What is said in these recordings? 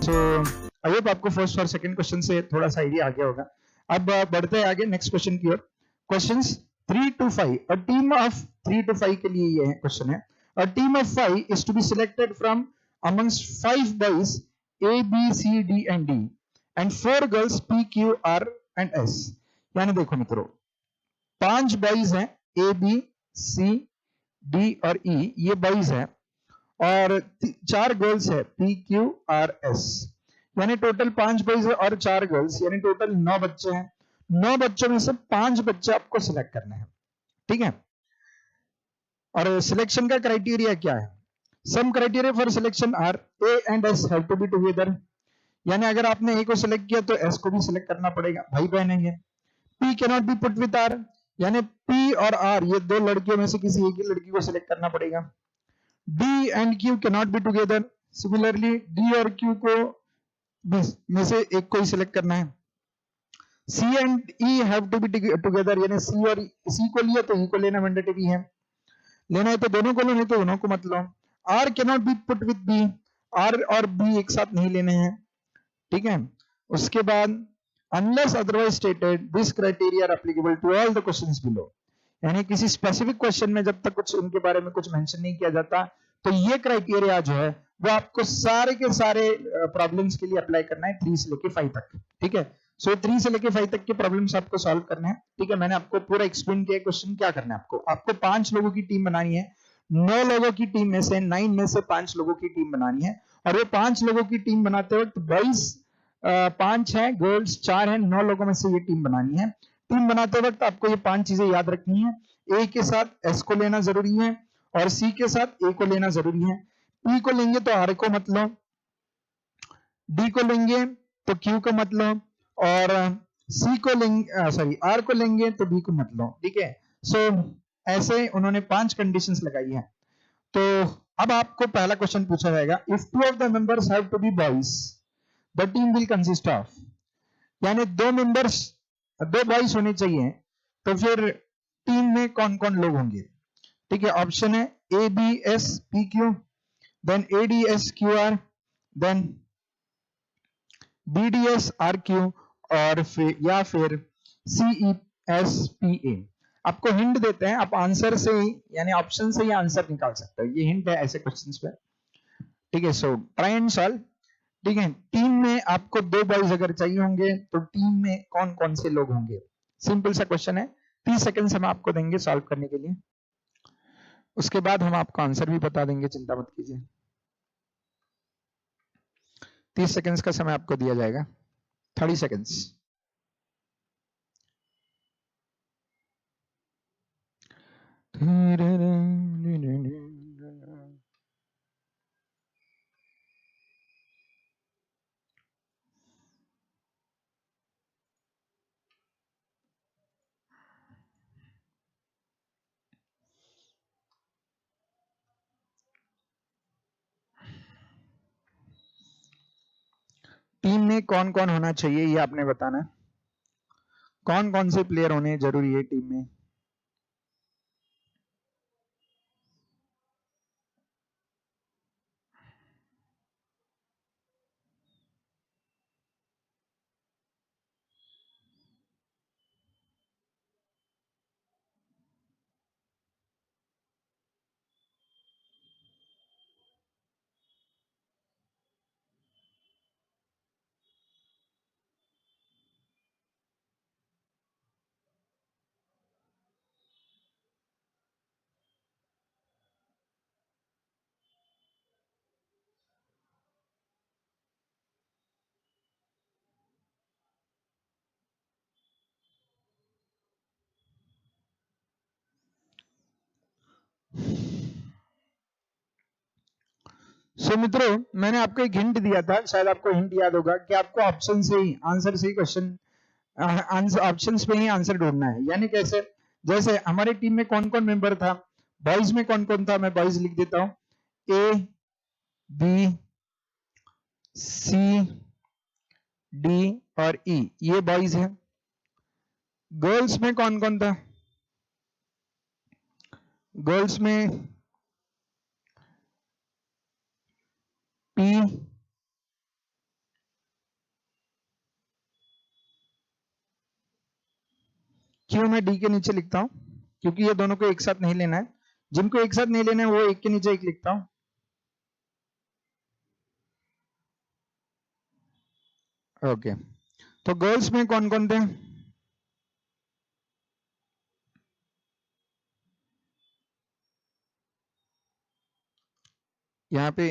So I hope आपको first और second question से थोड़ा सा आइडिया आ गया होगा। अब बढ़ते हैं आगे नेक्स्ट क्वेश्चन की ओर। Questions 3 to 5, a team of 3 to 5 के लिए ये है क्वेश्चन है। A team of 5 is to be selected from amongst 5 boys A, B, C, D and D and 4 girls P, Q, R and S। यानी देखो मित्रों, 5 बॉयज हैं A, B, C, D और E, ये बॉयज हैं, और 4 girls है P, Q, R, S। यानी टोटल 5 बॉयज और 4 गर्ल्स, यानी टोटल 9 बच्चे हैं। 9 बच्चों में से 5 बच्चे आपको सिलेक्ट करने हैं, ठीक है। और सिलेक्शन का क्राइटेरिया क्या है? Some criteria for selection are A and S have to be together. यानी अगर आपने ए को सिलेक्ट किया तो एस को भी सिलेक्ट करना पड़ेगा, भाई बहन है ये। P can not be put with R, यानी पी और आर ये दो लड़कियों में से किसी एक ही लड़की को सिलेक्ट करना पड़ेगा। D and Q can not be together, similarly D और क्यू को में से एक को ही सिलेक्ट करना है। C and E have to be together, यानी सी और सी को लिया तो ई को लेना मैंडेटरी है, लेना है तो दोनों को लो, नहीं तो दोनों को मत लो। R can not be put with B, R और बी एक साथ नहीं लेने हैं, ठीक है। उसके बाद unless otherwise stated this criteria are applicable to all the questions below, यानी किसी स्पेसिफिक क्वेश्चन में जब तक कुछ उनके बारे में कुछ मेंशन नहीं किया जाता तो ये क्राइटेरिया जो है वो आपको सारे के सारे प्रॉब्लम्स के लिए अप्लाई करना है 3 से लेके 5 तक, ठीक है। सो 3 से लेके 5 तक के प्रॉब्लम्स आपको सॉल्व करने हैं, ठीक है। मैंने आपको पूरा एक्सप्लेन किया क्वेश्चन क्या करना है। आपको 5 लोगों की टीम बनानी है, 9 लोगों की टीम में से 9 में से 5 लोगों की टीम बनानी है। और ये 5 लोगों की टीम बनाते वक्त बॉयज 5 है, गर्ल्स 4 है, 9 लोगों में से ये टीम बनानी है। टीम बनाते वक्त आपको ये 5 चीजें याद रखनी है। ए के साथ एस को लेना जरूरी है, और सी के साथ ए को लेना जरूरी है। पी को लेंगे तो आर को मत लो, डी को लेंगे तो क्यू को मत लो, और सी को लेंगे सॉरी आर को लेंगे तो बी को मत लो, ठीक है। सो ऐसे उन्होंने 5 कंडीशंस लगाई है। तो अब आपको पहला क्वेश्चन पूछा जाएगा, if 2 of the members have to be boys the team will consist of, यानी 2 मेंबर्स 2 बॉयज होने चाहिए, तो फिर टीम में कौन कौन लोग होंगे, ठीक है। ऑप्शन है A B S P Q, then A D S Q R, then B D S R Q, और फिर या फिर सी ई एस पी ए। आपको हिंट देते हैं, आप आंसर से ही यानी ऑप्शन से ही आंसर निकाल सकते हो, ये हिंट है ऐसे क्वेश्चंस पे, ठीक है। सो ट्राई एंड सॉल्व, ठीक है। टीम में आपको 2 बॉयज अगर चाहिए होंगे तो टीम में कौन कौन से लोग होंगे, सिंपल सा क्वेश्चन है। 30 सेकंड्स हम आपको देंगे सॉल्व करने के लिए, उसके बाद हम आपको आंसर भी बता देंगे, चिंता मत कीजिए। 30 सेकंड्स का समय आपको दिया जाएगा, 30 सेकंड्स। टीम में कौन कौन होना चाहिए ये आपने बताना है, कौन कौन से प्लेयर होने जरूरी है टीम में। सो मित्रों, मैंने आपको एक हिंट दिया था, शायद आपको हिंट याद होगा कि आपको ऑप्शन से ही आंसर से ही क्वेश्चन ऑप्शन पे ही आंसर ढूंढना है। यानी कैसे, जैसे हमारी टीम में कौन कौन मेंबर था, बॉयज में कौन कौन था, मैं बॉयज लिख देता हूं, ए बी सी डी और ई, ये बॉयज है। गर्ल्स में कौन कौन था, गर्ल्स में पी क्यू मैं डी के नीचे लिखता हूं, क्योंकि ये दोनों को एक साथ नहीं लेना है। जिनको एक साथ नहीं लेना है वो एक के नीचे एक लिखता हूं। ओके, तो गर्ल्स में कौन कौन थे? यहाँ पे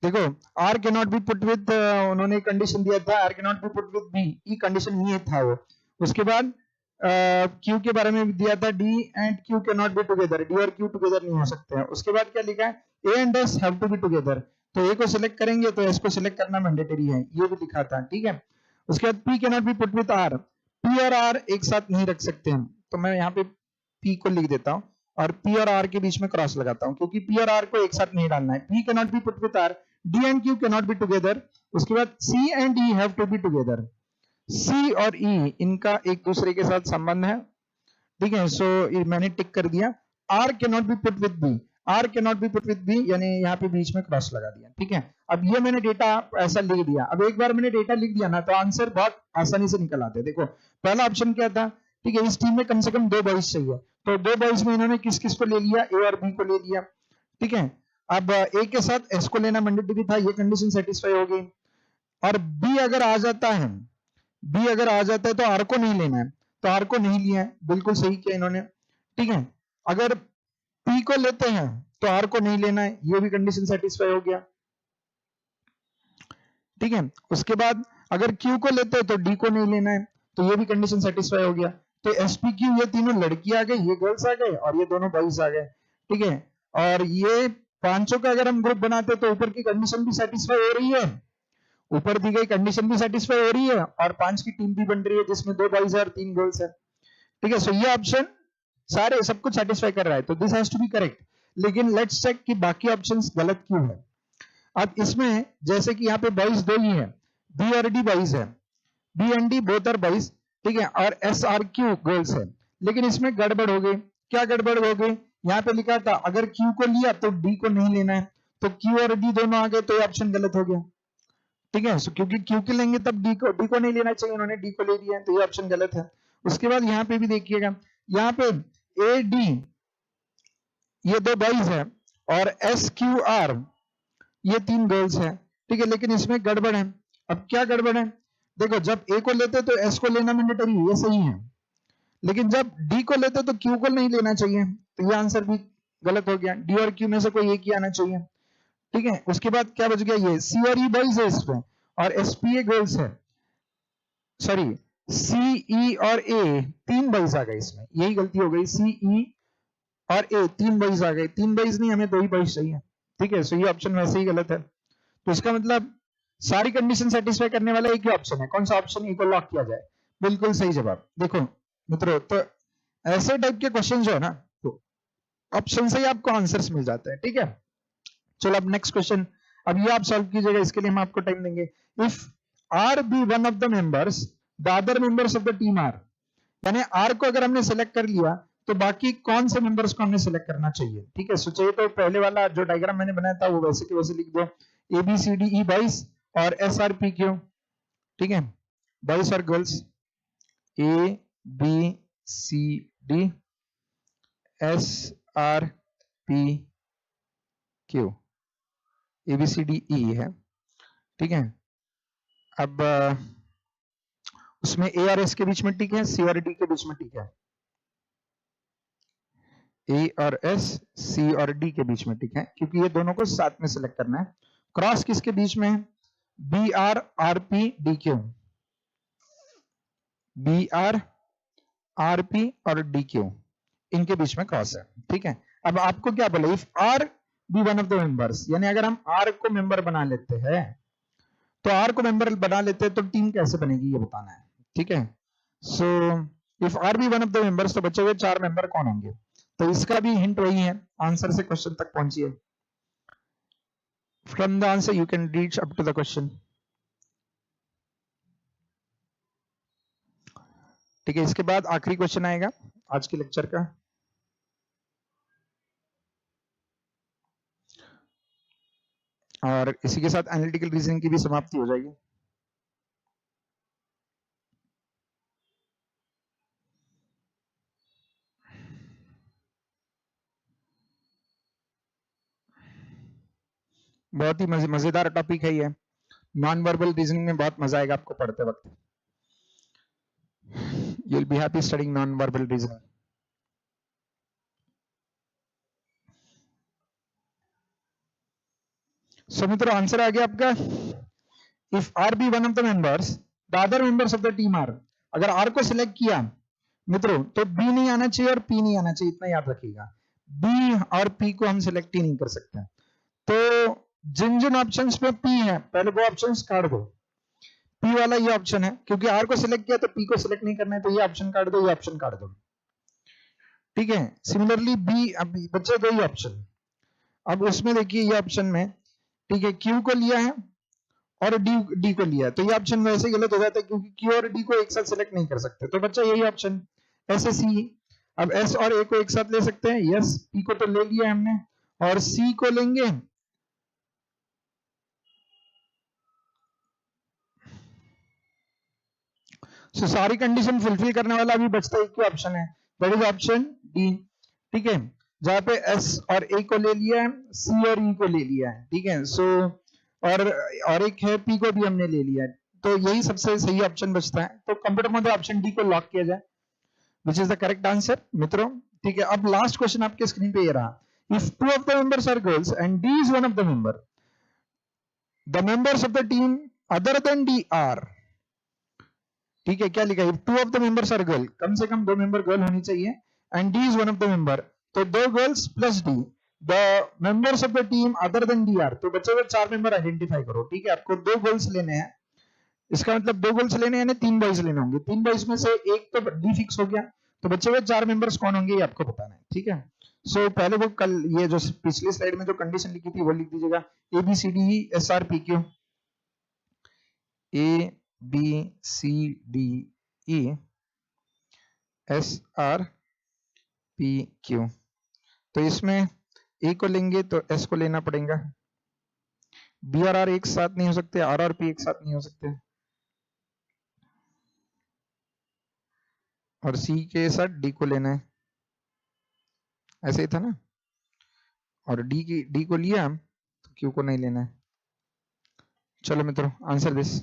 देखो, R can not be put with, उन्होंने कंडीशन दिया था R can not be put with B, ई कंडीशन ये था वो। उसके बाद क्यू के बारे में दिया था D and Q can not be together, D और क्यू टुगेदर नहीं हो सकते हैं। उसके बाद क्या लिखा है, A and S have to be together, तो ए को सिलेक्ट करेंगे तो एस को सिलेक्ट करना मैंडेटरी है, ये भी लिखा था, ठीक है। उसके बाद P can not be put with R, P और आर एक साथ नहीं रख सकते हैं, तो मैं यहाँ पे पी को लिख देता हूँ और पी और आर के बीच में क्रॉस लगाता हूँ, क्योंकि पी और आर को एक साथ नहीं डालना है। P can not be put with R, D and Q can not be together. उसके बाद C and E have to be together, C और ई इनका एक दूसरे के साथ संबंध है, ठीक है। सो मैंने टिक कर दिया। R can not be put with B, R can not be put with B, यानी यहाँ पे बीच में क्रॉस लगा दिया, ठीक है। अब ये मैंने डेटा ऐसा लिख दिया। अब एक बार मैंने डेटा लिख दिया ना, तो आंसर बहुत आसानी से निकल आते। देखो पहला ऑप्शन क्या था, ठीक है, इस टीम में कम से कम 2 बॉयज चाहिए, तो 2 बॉयज में इन्होंने किस किस को ले लिया, ए और बी को ले लिया, ठीक है। अब ए के साथ एस को लेना मैंडेटरी था, ये कंडीशन सेटिस्फाई हो गई। और बी अगर आ जाता है, बी अगर आ जाता है तो आर को नहीं लेना है, तो आर को नहीं लिया है, बिल्कुल सही किया इन्होंने, ठीक है। अगर पी को लेते हैं तो आर को नहीं लेना है, ये भी कंडीशन सेटिस्फाई हो गया, ठीक है। उसके बाद अगर क्यू को लेते हैं तो डी को नहीं लेना है, तो ये भी कंडीशन सेटिस्फाई हो गया। तो एसपी क्यू, ये तीनों लड़की आ गई, ये गर्ल्स आ गए और ये दोनों बॉयज आ गए, ठीक है। और ये पांचों का अगर हम ग्रुप बनाते तो ऊपर की कंडीशन भी सेटिस्फाई हो रही है, ऊपर दी गई कंडीशन भी सेटिस्फाई हो रही है, और 5 की टीम भी बन रही है जिसमें 2 बॉयज है और 3 गर्ल्स है, ठीक है। सो ये ऑप्शन सारे सब कुछ सेटिस्फाई कर रहा है, तो this has to be correct. लेकिन लेट्स चेक कि बाकी ऑप्शंस गलत क्यों है। अब इसमें जैसे कि यहाँ पे बॉयज 2 ही है, बी और डी बॉयज है, B and D both are boys, ठीक है, और एस आर क्यू गर्ल्स है। लेकिन इसमें गड़बड़ हो गई। क्या गड़बड़ हो गई, यहाँ पे लिखा था अगर क्यू को लिया तो डी को नहीं लेना है, तो क्यू और डी दोनों आ गए, तो ये ऑप्शन गलत हो गया, ठीक है। क्योंकि क्यू के लेंगे तब डी को नहीं लेना चाहिए, उन्होंने डी को ले लिया है, तो ये ऑप्शन गलत है। उसके बाद यहाँ पे भी देखिएगा, यहाँ पे ए डी ये 2 बॉयज है और एस क्यू आर ये 3 गर्ल्स है, ठीक है। लेकिन इसमें गड़बड़ है। अब क्या गड़बड़ है, देखो जब ए को लेते तो एस को लेना मैंडेटरी, ये सही है, लेकिन जब डी को लेते तो क्यू को नहीं लेना चाहिए, तो ये आंसर भी गलत हो गया। डी और क्यू में से कोई एक ही आना चाहिए, ठीक है। उसके बाद क्या बच गया, ये सी और ई बॉयज है इसमें, और एस पी ए गर्ल्स है, सॉरी सी ई और ए 3 बॉयज आ गए इसमें, यही गलती हो गई, सी ई और ए 3 बॉयज आ गए, 3 बॉयज नहीं, हमें 2 ही बॉयज चाहिए, ठीक है। सो ये ऑप्शन वैसे ही गलत है। तो इसका मतलब सारी कंडीशन सेटिस्फाई करने वाला एक ही ऑप्शन है, कौन सा ऑप्शन, ए को लॉक किया जाए, बिल्कुल सही जवाब। देखो मित्रों, तो ऐसे टाइप के क्वेश्चन जो है ना, तो ऑप्शन से ही आपको आंसर्स मिल जाते हैं, ठीक है। चलो अब नेक्स्ट क्वेश्चन, अब ये आप सॉल्व कीजिएगा, इसके लिए हम आपको टाइम देंगे। If R be one of the members, the other members of the team are, यानी आर को अगर हमने सिलेक्ट कर लिया तो बाकी कौन से मेंबर्स को हमने सिलेक्ट करना चाहिए, ठीक है। सोचिए, तो पहले वाला जो डायग्राम मैंने बनाया था वो वैसे के वैसे लिख दो, A B C D E boys और एस आर पी क्यू, ठीक है, बॉयज और girls, A B C D S R P Q, A B C D E है, ठीक है। अब उसमें ए और एस के बीच में टिक है, सी और डी के बीच में टिक है, ए और एस सी और डी के बीच में टिक है, क्योंकि ये दोनों को साथ में सिलेक्ट करना है। क्रॉस किसके बीच में है, B R R P D Q, B R R P और डी क्यू, इनके बीच में क्रॉस है, ठीक है। अब आपको क्या बोला, if R be one of the members, यानी अगर हम आर को मेंबर बना लेते हैं, तो आर को मेंबर बना लेते हैं तो टीम कैसे बनेगी ये बताना है, ठीक है। So if R be one of the members, तो बचे हुए 4 मेंबर कौन होंगे, तो इसका भी हिंट वही है, आंसर से क्वेश्चन तक पहुंचिए। From the answer you can reach up to the question, ठीक है। इसके बाद आखिरी क्वेश्चन आएगा आज के लेक्चर का, और इसी के साथ एनालिटिकल रीजनिंग की भी समाप्ति हो जाएगी। बहुत ही मजेदार टॉपिक है ये, नॉन वर्बल रीजनिंग में बहुत मजा आएगा आपको पढ़ते वक्त। You will be happy studying non verbal reasoning. So मित्रों आंसर आ गया आपका। If R be one of the members, the other members of the team are, अगर आर को सिलेक्ट किया मित्रों तो बी नहीं आना चाहिए और पी नहीं आना चाहिए, इतना याद रखिएगा। बी और पी को हम सिलेक्ट ही नहीं कर सकते। तो जिन जिन ऑप्शंस पे पी है पहले वो ऑप्शंस काट दो। पी वाला ये ऑप्शन है, क्योंकि आर को सिलेक्ट किया तो पी को सिलेक्ट नहीं करना है, तो ये ऑप्शन काट दो, ये ऑप्शन काट दो। ठीक है, सिमिलरली बी, अब बचे दो ही ऑप्शन। अब उसमें देखिए ये ऑप्शन में, ठीक है, क्यू को लिया है और डी को लिया है, तो ये ऑप्शन वैसे गलत हो जाता है क्योंकि क्यू और डी को एक साथ सिलेक्ट नहीं कर सकते, तो बच्चा यही ऑप्शन एस सी। अब एस और ए को एक साथ ले सकते हैं, यस, पी को तो ले लिया हमने और सी को लेंगे। सो सारी कंडीशन फुलफिल करने वाला अभी बचता एक ही ऑप्शन है, दैट इज ऑप्शन डी। ठीक है, जहां पे एस और ए को ले लिया है, सी और ई को ले लिया है। ठीक है, सो और एक है पी को भी हमने ले लिया है, तो यही सबसे सही ऑप्शन बचता है। तो कंप्यूटर में ऑप्शन डी को लॉक किया जाए, which is the correct answer मित्रों। ठीक है, अब लास्ट क्वेश्चन आपके स्क्रीन पे ये रहा। If two of the members are girls and D is one of the member, the members of the team other than D are. ठीक है, क्या लिखा है, two of the members are girl, कम से कम दो मेंबर गर्ल होनी चाहिए, and D is one of the member, तो दो girls plus D, the members of the team other than D are, तो बच्चे हुए चार मेंबर आइडेंटिफाई करो। ठीक है, आपको दो गर्ल्स लेने हैं, इसका मतलब दो गर्ल्स लेने हैं, तीन बॉयज लेने होंगे, तीन बॉयज में से एक तो डी फिक्स हो गया, तो बच्चे हुए चार मेंबर्स कौन होंगे ये आपको बताना है। ठीक है, सो पहले वो कल ये जो पिछली स्लाइड में जो कंडीशन लिखी थी वो लिख दीजिएगा, A B C D S R P Q, A B C D E S R P Q, तो इसमें ए को लेंगे तो एस को लेना पड़ेगा, बी और आर एक साथ नहीं हो सकते, आर और पी एक साथ नहीं हो सकते, और सी के साथ डी को लेना है, ऐसे ही था ना, और डी को लिया तो क्यू को नहीं लेना है। चलो मित्रों, आंसर दिस।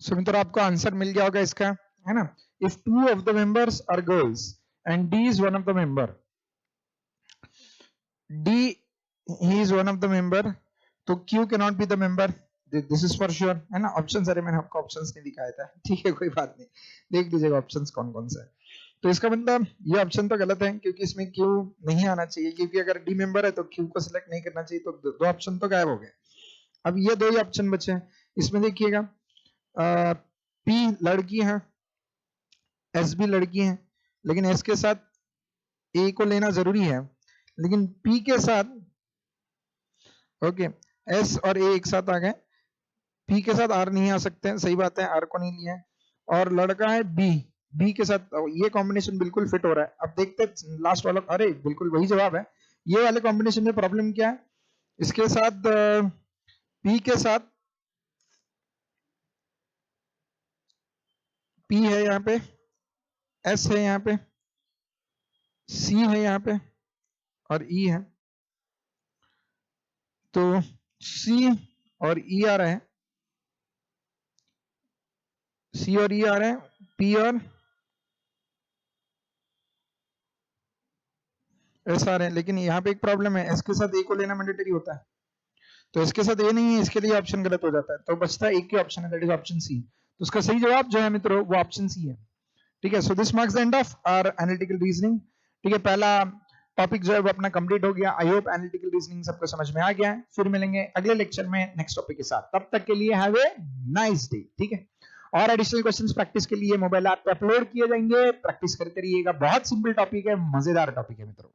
सो मित्रों आपको आंसर मिल गया होगा इसका, है ना। If 2 of the members are girls and D is one of the member, D he is one of the member, तो Q cannot be the member, this is for sure, है ना। ऑप्शंस, अरे मैंने आपको ऑप्शंस नहीं दिखाया था, ठीक है कोई बात नहीं, देख लीजिएगा ऑप्शंस कौन कौन से है। तो इसका मतलब ये ऑप्शन तो गलत है क्योंकि इसमें Q नहीं आना चाहिए, क्योंकि अगर D मेंबर है तो Q को सिलेक्ट नहीं करना चाहिए, तो दो ऑप्शन तो गायब हो गए। अब ये दो ही ऑप्शन बचे हैं, इसमें देखिएगा P लड़की है, S भी लड़की है, लेकिन S के साथ A को लेना जरूरी है, लेकिन P के साथ ओके S और A एक साथ आ गए, P के साथ R नहीं आ सकते हैं, सही बात है, R को नहीं लिया है। और लड़का है B के साथ, ये कॉम्बिनेशन बिल्कुल फिट हो रहा है। अब देखते हैं लास्ट वाला, अरे बिल्कुल वही जवाब है। ये वाले कॉम्बिनेशन में प्रॉब्लम क्या है, इसके साथ P के साथ P है यहाँ पे, S है यहाँ पे, C है यहाँ पे और E है, तो C और E आ रहे हैं, C और E आ रहे हैं, P और S आ रहे हैं, लेकिन यहाँ पे एक प्रॉब्लम है, S के साथ A को लेना मैंडेटरी होता है, तो इसके साथ A नहीं है, इसके लिए ऑप्शन गलत हो जाता है, तो बचता है एक ही ऑप्शन है, दैट इज ऑप्शन सी। तो उसका सही जवाब जो है मित्रों वो ऑप्शन सी है, ठीक है। So this marks the end of our analytical reasoning, ठीक है। पहला टॉपिक जो है वो अपना कंप्लीट हो गया। आई होप एनालिटिकल रीजनिंग सबको समझ में आ गया है। फिर मिलेंगे अगले लेक्चर में नेक्स्ट टॉपिक के साथ, तब तक के लिए हैव ए नाइस डे, ठीक है। और एडिशनल क्वेश्चंस प्रैक्टिस के लिए मोबाइल ऐप पे अपलोड किए जाएंगे, प्रैक्टिस करते रहिएगा, बहुत सिंपल टॉपिक है, मजेदार टॉपिक है मित्रों।